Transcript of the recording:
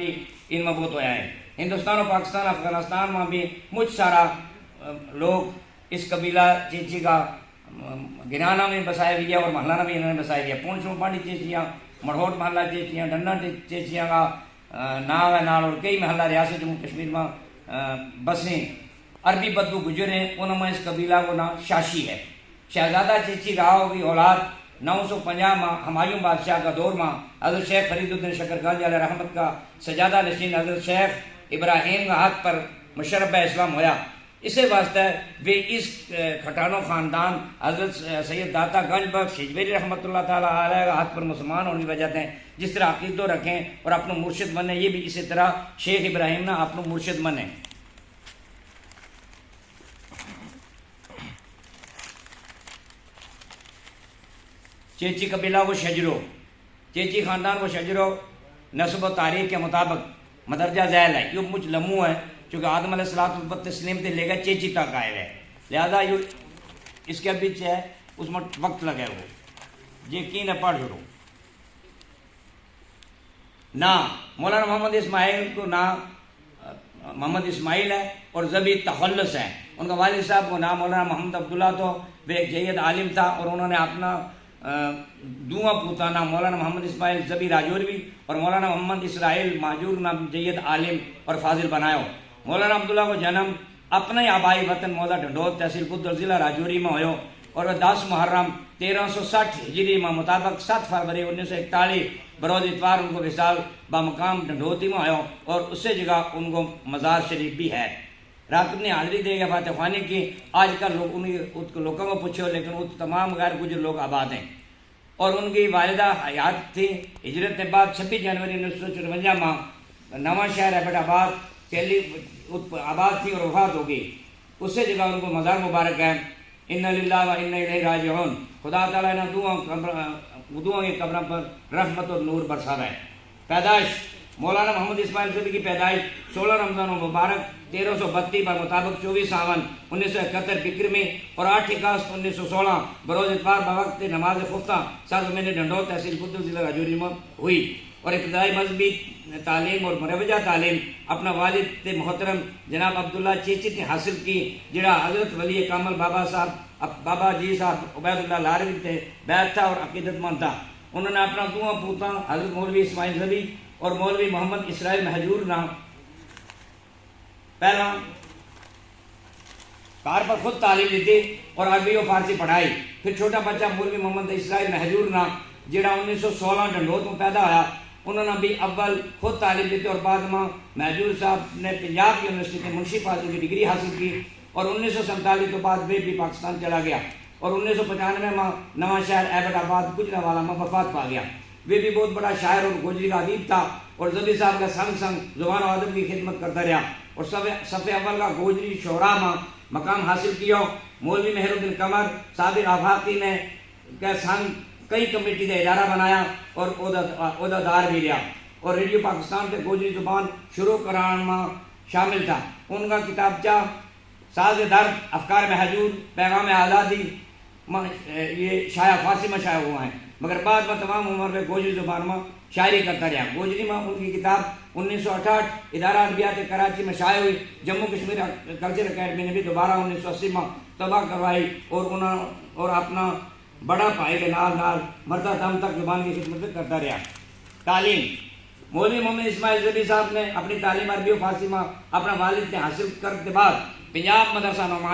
بھی ان میں بہت ہوا ہے. ہندوستان اور پاکستان افغانستان میں بھی مجھ سارا لوگ اس قبیلہ چیچی کا گنانا میں بسایا گیا اور محلانہ بھی انہوں نے بسایا گیا. پونچھ پانڈی چیچیاں، مڑھوٹ محلہ چیچیاں، ڈنڈا چیچیاں کا نام ہے نال، اور کئی محلہ ریاست جموں کشمیر میں بسیں. عربی بدو گجر ہیں، انہوں میں اس قبیلہ کو نام شاشی ہے. شہزادہ چیچی راؤ کی اولاد 950 میں ہمایوں بادشاہ کا دور میں حضرت شیخ فرید الدین شکرگنج علیہ رحمت کا سجادہ نشین حضرت شیخ ابراہیم کا ہاتھ پر مشرب اسلام ہویا. اسی واسطے وہ اس کھٹانوں خاندان حضرت سید داتا گنج بخش ہجویری رحمۃ اللہ تعالیٰ علیہ کا ہاتھ پر مسلمان ہونے کی وجہ سے جس طرح عقیدہ رکھیں اور اپنا مرشد بنے، یہ بھی اسی طرح شیخ ابراہیم نے اپنا مرشد بنے. چیچی قبیلہ کو شجرو، چیچی خاندان کو شجرو نسب و تاریخ کے مطابق مدرجہ ذیل ہے. یہ مجھ لمحو ہے چونکہ آدم علیہ السلام تسلیم سے لے کر چیچی تک آئے ہوئے، لہذا یہ اس کے پیچھے ہے، اس میں وقت لگے ہو. یہ کی نہ پڑھ شروع نہ مولانا محمد اسماعیل کو نام محمد اسماعیل ہے اور زبی تخلص ہے. ان کا والد صاحب کو نام مولانا محمد عبداللہ تو وہ ایک جید عالم تھا، اور انہوں نے اپنا دواں پوتانا مولانا محمد اسماعیل زبی راجوروی اور مولانا محمد اسرائیل ماجور نام جید عالم اور فاضل بنایا. مولانا عبداللہ کو جنم اپنے آبائی وطن مولا ڈھنڈوت تحصیل قدر ضلع راجوری میں ہوئے، اور 10 محرم 1360 ہجری میں مطابق 7 فروری 1941 بروز اتوار ان کو وصال بمقام ڈھنڈوتی میں ہوئے، اور اسی جگہ ان کو مزار شریف بھی ہے. رات نے حاضری دے گا فاتح خوانی کی. آج کل لوگ لوگوں کو پوچھو لیکن وہ تمام غیر گجر لوگ آباد ہیں. اور ان کی والدہ حیات تھی. ہجرت کے بعد 26 جنوری 1954 میں نواں شہر ایبٹ آباد آباد تھی اور وفات ہو گئی. اسی جگہ ان کو مزار مبارک ہے. ان للہ و انا الیہ راجعون. خدا تعالیٰ نے دعاؤں کی قبروں پر رحمت اور نور برساتا ہے. پیدائش مولانا محمد اسماعیل زبی کی پیدائش 16 رمضان مبارک 1332 پر مطابق 24 ساون 1971 بکرمی اور 8 اگست 1916 بروز اتوار بوقت نماز خفتہ ساز میں ڈنڈوت تحصیل قدر ضلع راجوری میں ہوئی. اور ابتدائی مذہبی تعلیم اور مروجہ تعلیم اپنا والد محترم جناب عبداللہ چیچی نے حاصل کی، جڑا حضرت ولی کامل بابا جی صاحب عبید اللہ لاروی تھے، بیت تھا اور عقیدت مند تھا. انہوں نے اپنا دواں پوتا حضرت مولوی اسماعیل زبی اور مولوی محمد اسرائیل مہجور نام پہلا کار پر خود تعلیم لی تھی اور عربی و فارسی پڑھائی. پھر چھوٹا بچہ مولوی محمد اسرائیل مہجور نام جڑا 1916 ڈنڈوت میں پیدا ہوا، انہوں نے بھی اول خود تعلیم لی تھی اور بعد میں مہجور صاحب نے پنجاب یونیورسٹی سے منشی فاضل کی ڈگری حاصل کی. اور 1947 کے بعد وہ بھی پاکستان چلا گیا اور 1995 میں نواں شہر ایبٹ آباد گجرانوالہ میں وفات پا گیا. وہ بھی بہت بڑا شاعر اور گوجری کا ادیب تھا اور زبی صاحب کا سنگ سنگ زبان و ادب کی خدمت کرتا رہا اور صف اول کا گوجری شعراء میں مقام حاصل کیا. مولوی مہر الدین قمر صابر آفاقی نے سنگ کئی کمیٹی کا ادارہ بنایا اور عہدہ دار بھی رہا اور ریڈیو پاکستان پہ گوجری زبان شروع کرانے میں شامل تھا. ان کا کتابچہ ساز درد، افکار مہجور، پیغام آزادی یہ شائع فارسی میں شائع ہوا ہے، مگر بعد میں تمام عمر میں گوجری زبان میں شاعری کرتا رہا. گوجری میں ان کی کتاب 1968 ادارہ ادبیات کراچی میں شائع ہوئی. جموں کشمیر کلچر اکیڈمی نے بھی دوبارہ 1980 میں طبع کروائی اور اپنا بڑا پائے کے نال مرتا دم تک زبان کی خدمت کرتا رہا. تعلیم مولوی محمد اسماعیل زبی صاحب نے اپنی تعلیم عربی و فارسی میں اپنا والد سے حاصل کرنے کے بعد پنجاب مدرسہ نعمان